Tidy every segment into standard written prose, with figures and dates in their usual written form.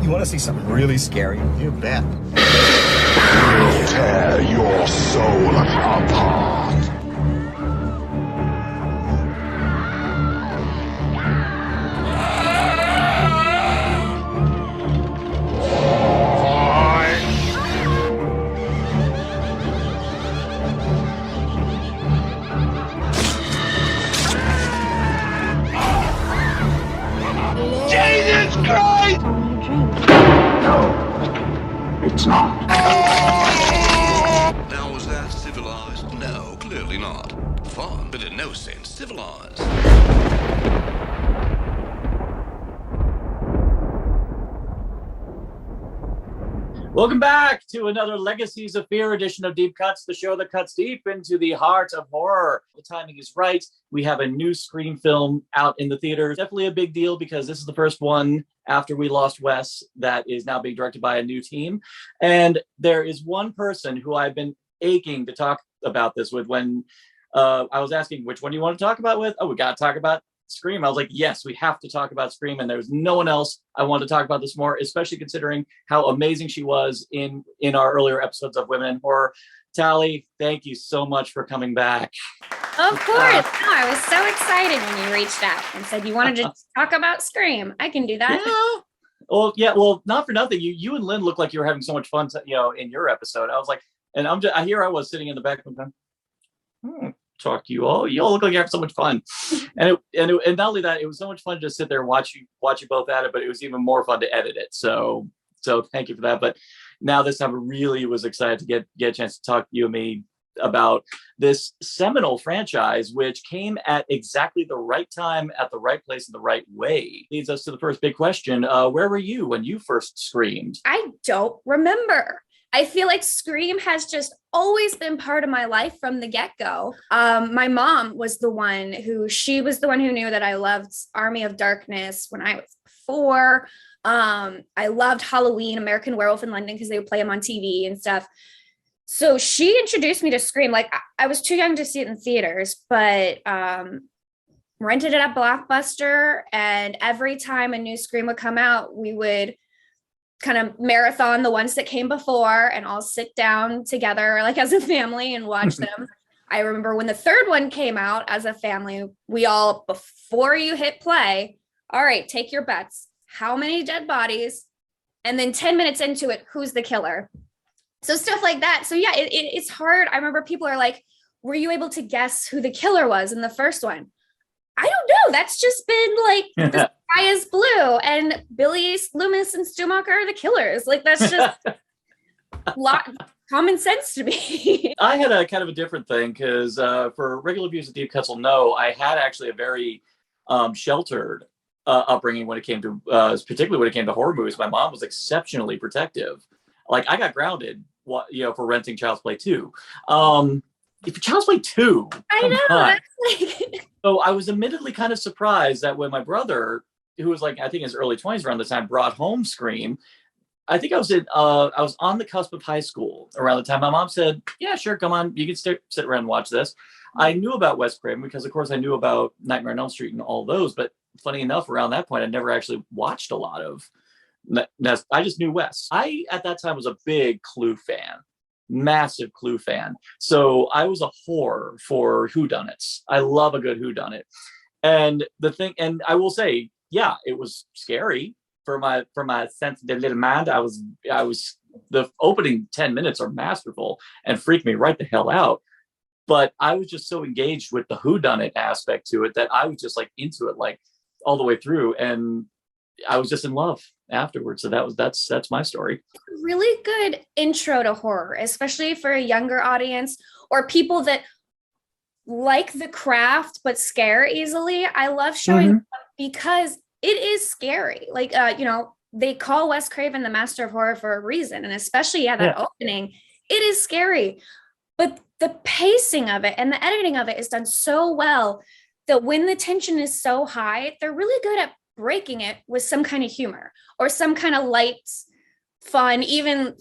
You want to see something really scary? You bet. I'll tear your soul apart. Jesus Christ! No, it's not. Now, was that civilized? No, clearly not. Fun, but in no sense civilized. Welcome back to another Legacies of Fear edition of Deep Cuts, the show that cuts deep into the heart of horror. The timing is right. We have a new Scream film out in the theaters. Definitely a big deal because this is the first one after we lost Wes that is now being directed by a new team. And there is one person who I've been aching to talk about this with when I was asking, which one do you want to talk about with? Oh, we got to talk about Scream. I was like, yes, we have to talk about Scream, and there's no one else I want to talk about this more, especially considering how amazing she was in our earlier episodes of Women in Horror. Tally, thank you so much for coming back. Of course. No, I was so excited when you reached out and said you wanted to talk about Scream. I can do that. Yeah. Well, not for nothing. You and Lynn look like you were having so much fun, in your episode. I was like, and I was sitting in the back of the talk to you all. You all look like you have so much fun, and not only that, it was so much fun to just sit there and watch you both at it. But it was even more fun to edit it. So thank you for that. But now this time, I really was excited to get a chance to talk to you and me about this seminal franchise, which came at exactly the right time, at the right place, in the right way. Leads us to the first big question: where were you when you first screamed? I don't remember. I feel like Scream has just always been part of my life from the get-go. My mom was the one who knew that I loved Army of Darkness when I was 4. I loved Halloween, American Werewolf in London, because they would play them on TV and stuff. So she introduced me to Scream. Like, I was too young to see it in theaters, but rented it at Blockbuster. And every time a new Scream would come out, we would kind of marathon the ones that came before and all sit down together like as a family and watch them. I remember when the third one came out as a family, we all, before you hit play, all right, take your bets. How many dead bodies? And then 10 minutes into it, who's the killer? So stuff like that. So yeah, it's hard. I remember people are like, were you able to guess who the killer was in the first one? I don't know. That's just been like, the sky is blue and Billy Loomis and Stumacher are the killers. Like, that's just common sense to me. I had a kind of a different thing because for regular viewers of Deep Cuts will know, I had actually a very sheltered upbringing when it came to, particularly when it came to horror movies. My mom was exceptionally protective. Like, I got grounded, for renting Child's Play 2. If Child's Play 2, I know. That's like... So I was admittedly kind of surprised that when my brother, who was like, I think in his early 20s around the time, brought home Scream, I think I was on the cusp of high school around the time. My mom said, yeah, sure, come on, you can sit around and watch this. I knew about Wes Craven because, of course, I knew about Nightmare on Elm Street and all those. But funny enough, around that point, I never actually watched a lot of. I just knew Wes. I, at that time, was a big Clue fan. Massive Clue fan. So I was a whore for whodunits. I love a good whodunit. And I will say, yeah, it was scary for my sensitive little mind. I was the opening 10 minutes are masterful and freaked me right the hell out. But I was just so engaged with the whodunit aspect to it that I was just like into it, like all the way through. And I was just in love afterwards. So that's my story. Really good intro to horror, especially for a younger audience or people that like the craft but scare easily. I love showing them because it is scary. Like, they call Wes Craven the master of horror for a reason. And especially that opening, it is scary. But the pacing of it and the editing of it is done so well that when the tension is so high, they're really good at breaking it with some kind of humor or some kind of light fun, even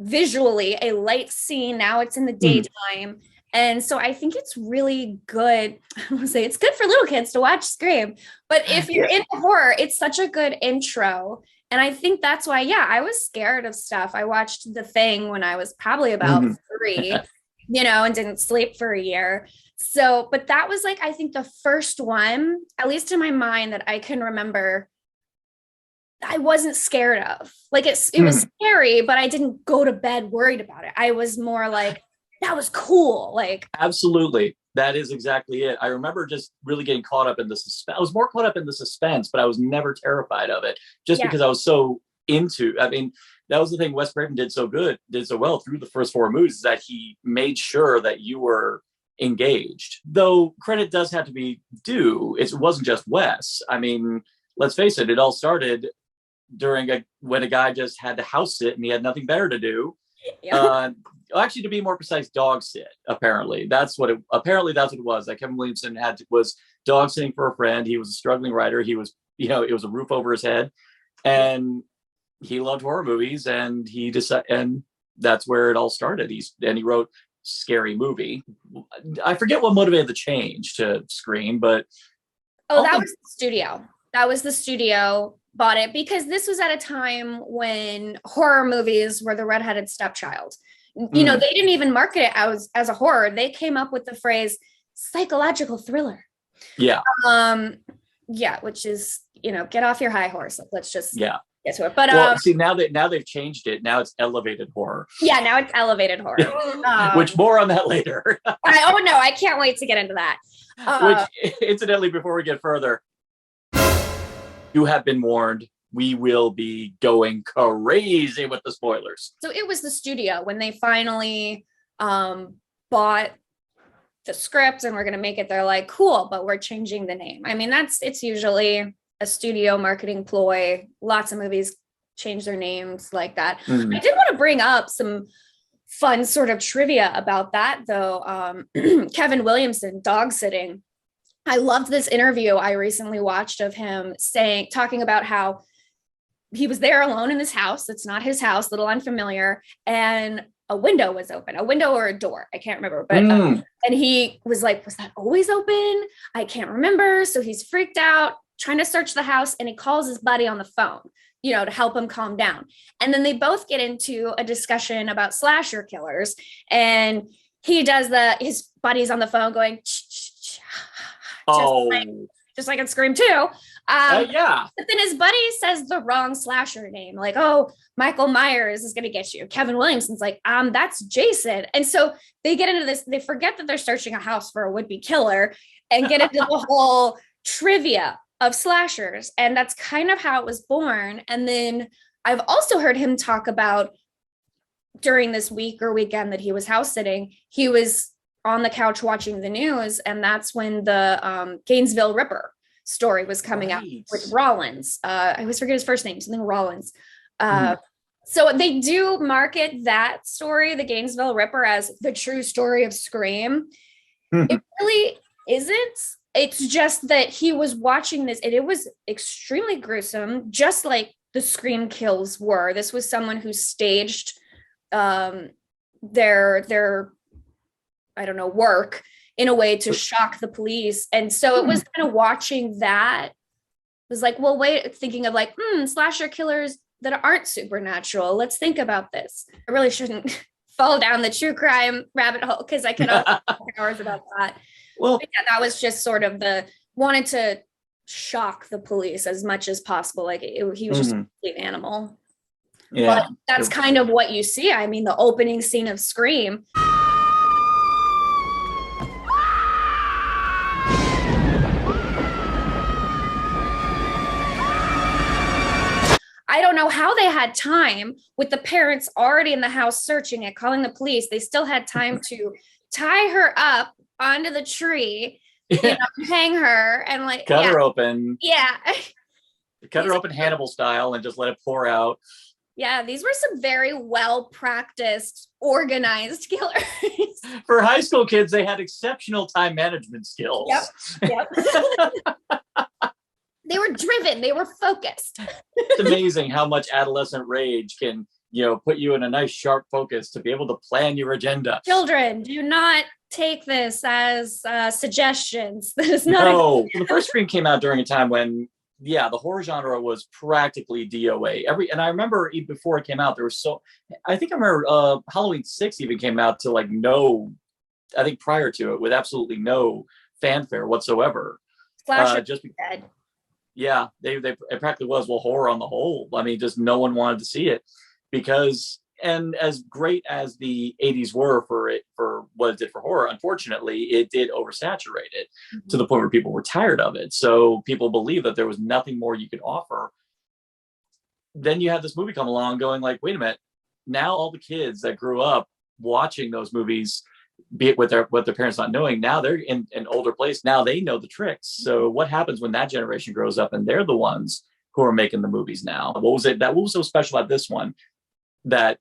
visually a light scene. Now it's in the daytime. And so I think it's really good. I want to say it's good for little kids to watch Scream, but if you're into horror, it's such a good intro. And I think that's why, yeah, I was scared of stuff. I watched The Thing when I was probably about 3, and didn't sleep for a year. So, but that was like, I think the first one, at least in my mind, that I can remember I wasn't scared of. Like it was scary, but I didn't go to bed worried about it. I was more like, that was cool. Like, absolutely. That is exactly it. I remember just really getting caught up in the suspense. I was more caught up in the suspense, but I was never terrified of it just because I was so into, I mean, that was the thing Wes Craven did so well through the first 4 movies, is that he made sure that you were engaged. Though credit does have to be due. It wasn't just Wes. I mean, let's face it, it all started when a guy just had to house sit and he had nothing better to do. Actually, to be more precise, dog sit. Apparently, that's what it was. That Kevin Williamson was dog sitting for a friend. He was a struggling writer. He was, it was a roof over his head, and he loved horror movies. And he decided, and that's where it all started. He wrote Scary Movie. I forget what motivated the change to Scream, but that was the studio. That was the studio bought it because this was at a time when horror movies were the redheaded stepchild. They didn't even market it as a horror. They came up with the phrase psychological thriller. Yeah. Which is, get off your high horse. Like, let's just get to it. But see, now they've changed it. Now it's elevated horror. Yeah, now it's elevated horror. Which more on that later. I can't wait to get into that. Which, incidentally, before we get further, you have been warned. We will be going crazy with the spoilers. So it was the studio when they finally bought the script and we're going to make it. They're like, cool, but we're changing the name. I mean, it's usually a studio marketing ploy. Lots of movies change their names like that. I did want to bring up some fun sort of trivia about that, though. Kevin Williamson, dog sitting. I loved this interview I recently watched of him talking about how he was there alone in this house. It's not his house, little unfamiliar. And a window was open, a window or a door. I can't remember, but, and he was like, was that always open? I can't remember. So he's freaked out, trying to search the house. And he calls his buddy on the phone, to help him calm down. And then they both get into a discussion about slasher killers. And he does his buddy's on the phone going, just like in Scream 2. But then his buddy says the wrong slasher name, like, Michael Myers is going to get you. Kevin Williamson's like, that's Jason. And so they get into this, they forget that they're searching a house for a would-be killer and get into the whole trivia of slashers. And that's kind of how it was born. And then I've also heard him talk about during this week or weekend that he was house sitting, he was on the couch watching the news. And that's when the Gainesville Ripper story was coming out with Rollins. I always forget his first name, something Rollins. So they do market that story, the Gainesville Ripper, as the true story of Scream. It really isn't. It's just that he was watching this and it was extremely gruesome, just like the Scream kills were. This was someone who staged their work in a way to shock the police. And so it was kind of watching that, was like, well, wait, thinking of like, slasher killers that aren't supernatural. Let's think about this. I really shouldn't fall down the true crime rabbit hole because I could talk hours about that. Well, that was just sort of wanted to shock the police as much as possible. Like he was just a complete animal. Yeah. But that's kind of what you see. I mean, the opening scene of Scream. I don't know how they had time with the parents already in the house searching it, calling the police. They still had time to tie her up onto the tree, hang her and like cut her open. Yeah. Cut her open Hannibal style and just let it pour out. Yeah, these were some very well-practiced, organized killers. For high school kids, they had exceptional time management skills. Yep. They were driven. They were focused. It's amazing how much adolescent rage can, put you in a nice sharp focus to be able to plan your agenda. Children, do not take this as suggestions. That is not. No, the first Scream came out during a time when yeah, the horror genre was practically DOA. And I remember even before it came out, there was I think I remember Halloween 6 even came out to like I think prior to it with absolutely no fanfare whatsoever. Slasher Just dead. yeah, it practically was. Well, horror on the whole. I mean, just no one wanted to see it because, and as great as the 80s were for what it did for horror, unfortunately, it did oversaturate it to the point where people were tired of it. So people believed that there was nothing more you could offer. Then you had this movie come along going like, wait a minute, now all the kids that grew up watching those movies, be it with their parents not knowing, now they're in an older place. Now they know the tricks. So what happens when that generation grows up and they're the ones who are making the movies now? What was so special about this one that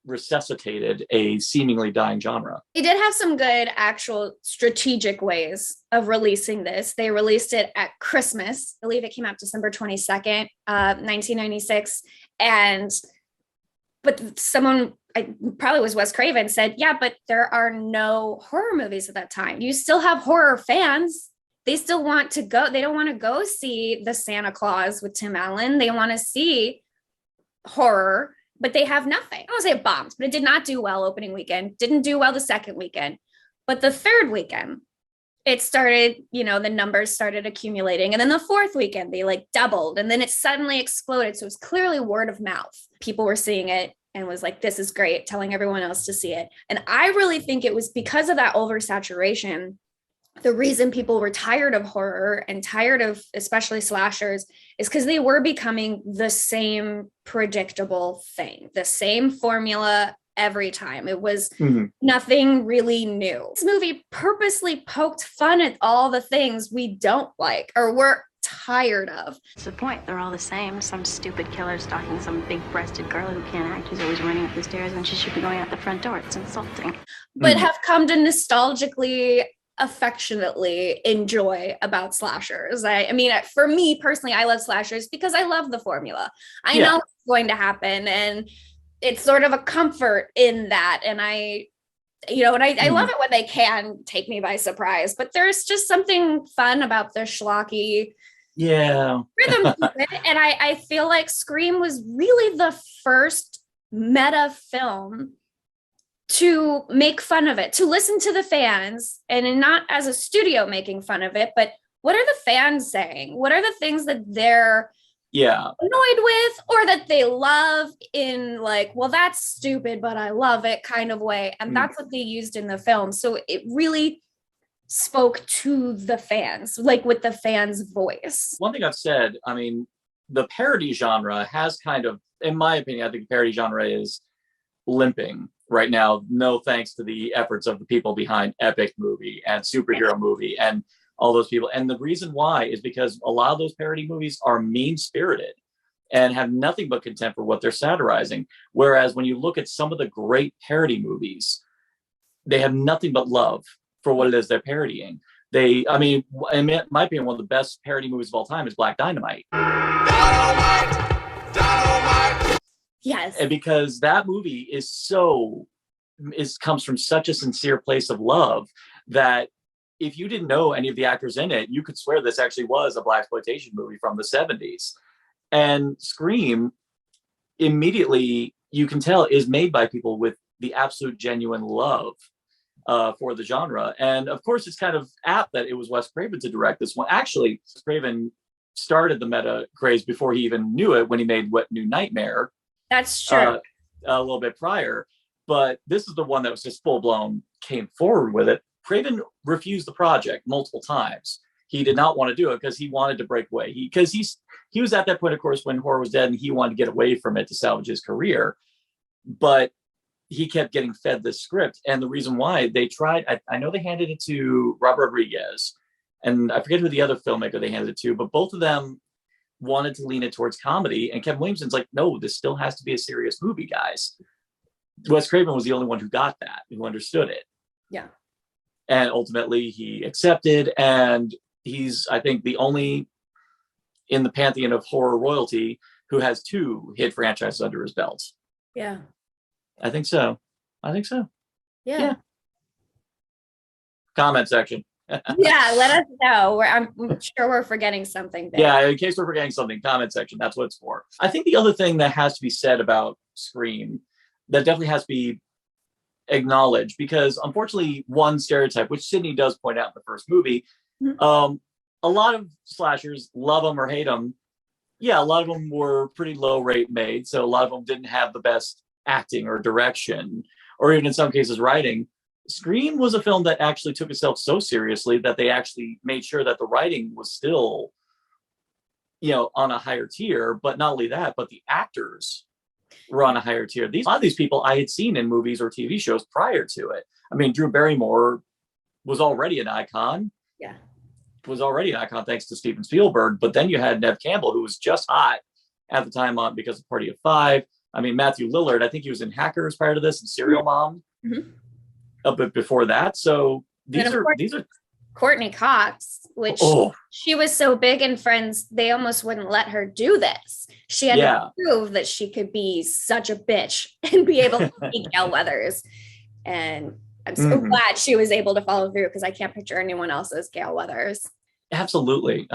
resuscitated a seemingly dying genre? They did have some good actual strategic ways of releasing this. They released it at Christmas. I believe it came out December 22nd, 1996. But someone, probably was Wes Craven, said, yeah, but there are no horror movies at that time. You still have horror fans. They still want to go. They don't want to go see the Santa Claus with Tim Allen. They want to see horror, but they have nothing. I don't say it bombed, but it did not do well opening weekend. Didn't do well the second weekend. But the third weekend, it started, the numbers started accumulating. And then the fourth weekend, they like doubled. And then it suddenly exploded. So it was clearly word of mouth. People were seeing it and was like, this is great, telling everyone else to see it. And I really think it was because of that oversaturation. The reason people were tired of horror and tired of especially slashers is because they were becoming the same predictable thing, the same formula every time. It was nothing really new. This movie purposely poked fun at all the things we don't like or we're tired of. What's the point? They're all the same. Some stupid killer stalking some big-breasted girl who can't act, who's always running up the stairs when she should be going out the front door. It's insulting. But have come to nostalgically, affectionately enjoy about slashers. I mean, for me personally, I love slashers because I love the formula. I know what's going to happen, and it's sort of a comfort in that. And I love it when they can take me by surprise, but there's just something fun about the schlocky rhythm to it. And I feel like Scream was really the first meta film to make fun of it, to listen to the fans, and not as a studio making fun of it, but what are the fans saying? What are the things that they're annoyed with or that they love in like, well, that's stupid, but I love it kind of way. And that's what they used in the film. So it really spoke to the fans, like with the fans' voice. One thing I've said, I mean, the parody genre has kind of, in my opinion, I think the parody genre is limping right now, no thanks to the efforts of the people behind Epic Movie and Superhero Movie and all those people. And the reason why is because a lot of those parody movies are mean-spirited and have nothing but contempt for what they're satirizing. Whereas when you look at some of the great parody movies, they have nothing but love for what it is they're parodying. In my opinion, one of the best parody movies of all time is Black Dynamite. Yes. And because that movie comes from such a sincere place of love that if you didn't know any of the actors in it, you could swear this actually was a blaxploitation movie from the 70s. And Scream, immediately, you can tell, is made by people with the absolute genuine love for the genre. And of course, it's kind of apt that it was Wes Craven to direct this one. Actually, Craven started the meta craze before he even knew it when he made Wet New Nightmare. That's true. A little bit prior. But this is the one that was just full-blown, came forward with it. Craven refused the project multiple times. He did not want to do it because he wanted to break away. He was at that point, of course, when horror was dead, and he wanted to get away from it to salvage his career. But he kept getting fed this script. And the reason why they tried, I know they handed it to Robert Rodriguez, and I forget who the other filmmaker they handed it to, but both of them wanted to lean it towards comedy. And Kevin Williamson's like, no, this still has to be a serious movie, guys. Wes Craven was the only one who got that, who understood it. Yeah. And ultimately he accepted, and he's, I think, the only in the pantheon of horror royalty who has 2 hit franchises under his belt. Yeah. I think so. Yeah. Comment section. Yeah, let us know. I'm sure we're forgetting something big. Yeah, in case we're forgetting something, comment section. That's what it's for. I think the other thing that has to be said about Scream that definitely has to be acknowledged, because unfortunately, one stereotype, which Sydney does point out in the first movie, a lot of slashers, love them or hate them. Yeah, a lot of them were pretty low rate made, so a lot of them didn't have the best acting or direction, or even in some cases writing. Scream was a film that actually took itself so seriously that they actually made sure that the writing was still, on a higher tier. But not only that, but the actors were on a higher tier. A lot of these people I had seen in movies or TV shows prior to it. I mean, Drew Barrymore was already an icon. Yeah. Was already an icon thanks to Steven Spielberg. But then you had Neve Campbell, who was just hot at the time on because of Party of Five. I mean, Matthew Lillard, I think he was in Hackers prior to this and Serial Mom. Mm-hmm. A bit before that. So these are Courtney Cox, which she was so big in Friends, they almost wouldn't let her do this. She had to prove that she could be such a bitch and be able to be Gale Weathers. And I'm so glad she was able to follow through, because I can't picture anyone else as Gale Weathers. Absolutely.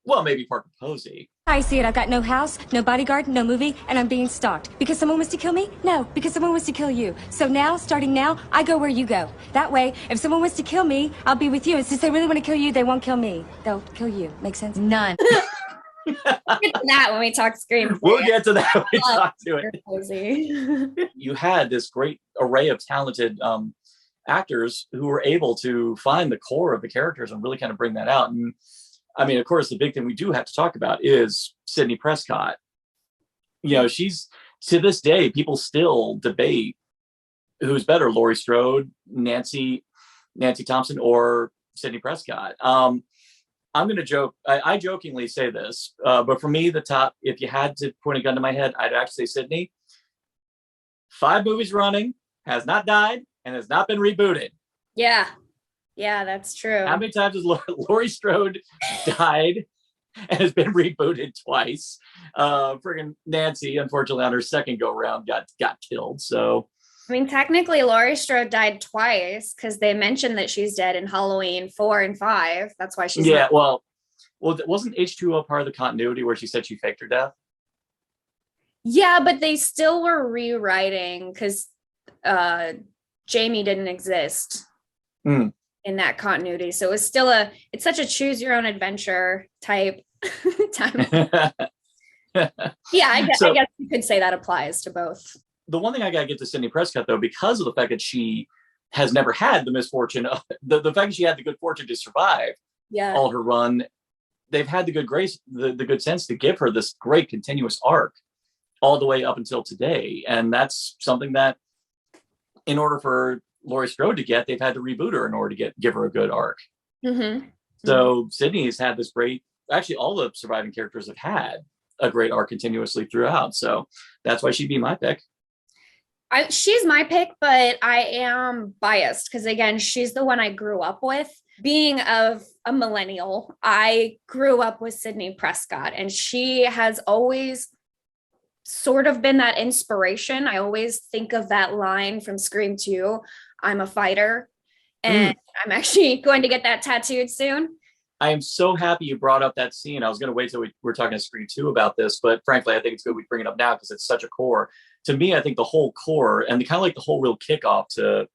Maybe Parker Posey. I see it. I've got no house, no bodyguard, no movie, and I'm being stalked. Because someone wants to kill me? No, because someone wants to kill you. So now, starting now, I go where you go. That way, if someone wants to kill me, I'll be with you. And since they really want to kill you, they won't kill me. They'll kill you. Make sense? None. We'll get to that when we talk Scream. We'll get to that when we talk to it. You had this great array of talented actors who were able to find the core of the characters and really kind of bring that out. And I mean, of course, the big thing we do have to talk about is Sidney Prescott. She's, to this day, people still debate who's better, Laurie Strode, Nancy Thompson, or Sidney Prescott. I'm going to joke. I jokingly say this, but for me, the top, if you had to point a gun to my head, I'd actually say Sidney. 5 movies running, has not died, and has not been rebooted. Yeah, that's true. How many times has Laurie Strode died and has been rebooted twice? Friggin' Nancy, unfortunately, on her second go round, got killed. So, I mean, technically, Laurie Strode died twice, because they mentioned that she's dead in Halloween 4 and 5. That's why she's well, wasn't H2O part of the continuity where she said she faked her death? Yeah, but they still were rewriting because Jamie didn't exist. In that continuity. So it was still it's such a choose your own adventure type time. Yeah, I guess you could say that applies to both. The one thing I got to get to Sidney Prescott, though, because of the fact that she has never had the misfortune of the fact that she had the good fortune to survive all her run, they've had the good grace, the good sense to give her this great continuous arc all the way up until today. And that's something that, in order for Laurie Strode to get, they've had to reboot her in order to give her a good arc. So Sydney's had this great, actually all the surviving characters have had a great arc continuously throughout. So that's why she'd be my pick. She's my pick, but I am biased because, again, she's the one I grew up with. Being of a millennial, I grew up with Sidney Prescott, and she has always sort of been that inspiration. I always think of that line from Scream 2, I'm a fighter, and I'm actually going to get that tattooed soon. I am so happy you brought up that scene. I was going to wait till we were talking to Scream 2 about this, but frankly, I think it's good we bring it up now because it's such a core. To me, I think the whole core and kind of like the whole real kickoff to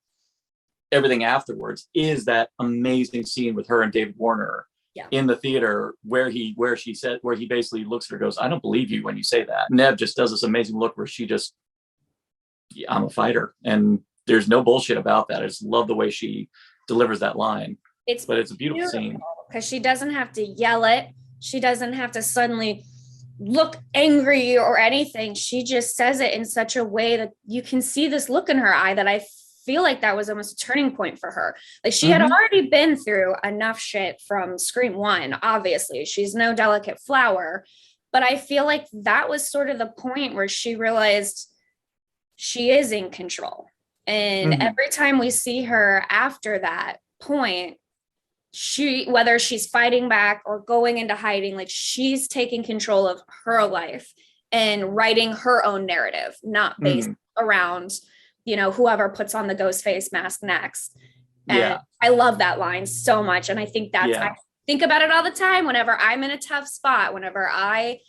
everything afterwards is that amazing scene with her and David Warner in the theater where he basically looks at her and goes, I don't believe you when you say that. Neve just does this amazing look where she just, I'm a fighter. And there's no bullshit about that. I just love the way she delivers that line. It's a beautiful scene. Because she doesn't have to yell it. She doesn't have to suddenly look angry or anything. She just says it in such a way that you can see this look in her eye that I feel like that was almost a turning point for her. Like she had already been through enough shit from Scream 1, obviously. She's no delicate flower. But I feel like that was sort of the point where she realized she is in control. And every time we see her after that point, whether she's fighting back or going into hiding, like she's taking control of her life and writing her own narrative, not based around, whoever puts on the Ghostface mask next. And Yeah. I love that line so much. And I think I think about it all the time whenever I'm in a tough spot, whenever I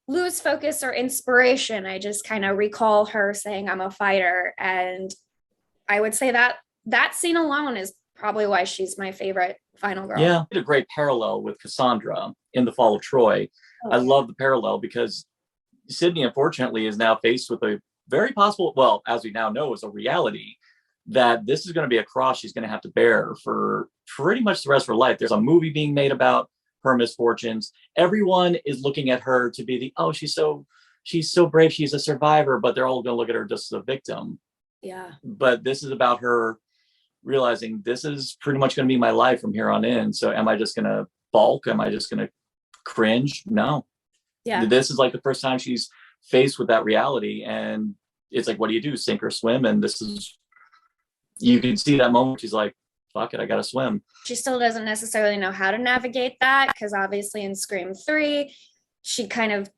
lose focus or inspiration, I just kind of recall her saying, I'm a fighter. And I would say that scene alone is probably why she's my favorite final girl. Yeah. Did a great parallel with Cassandra in The Fall of Troy. I love the parallel because Sydney, unfortunately, is now faced with a very possible, well, as we now know, is a reality that this is going to be a cross she's going to have to bear for pretty much the rest of her life. There's a movie being made about her misfortunes. Everyone is looking at her to be she's so brave, she's a survivor, but they're all going to look at her just as a victim. Yeah. But this is about her realizing this is pretty much going to be my life from here on in. So am I just going to balk? Am I just going to cringe? No. Yeah. This is like the first time she's faced with that reality. And it's like, what do you do? Sink or swim? And you can see that moment. She's like, fuck it, I got to swim. She still doesn't necessarily know how to navigate that because obviously in Scream 3, she kind of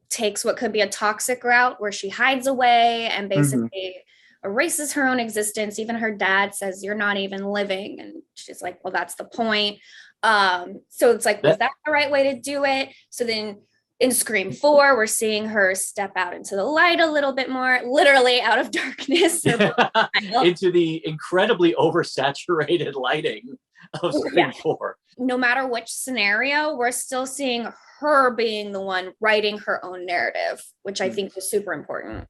takes what could be a toxic route where she hides away and basically erases her own existence. Even her dad says, you're not even living. And she's like, well, that's the point. So it's like, was that the right way to do it? So then in Scream 4, we're seeing her step out into the light a little bit more, literally out of darkness. Into the incredibly oversaturated lighting of Scream 4. No matter which scenario, we're still seeing her being the one writing her own narrative, which I think is super important.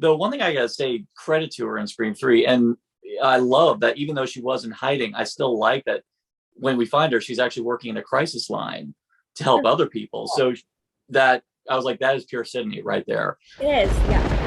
The one thing I gotta say, credit to her in Scream 3, and I love that even though she was in hiding, I still like that when we find her, she's actually working in a crisis line to help other people. So that I was like, that is pure Sydney right there. It is, yeah.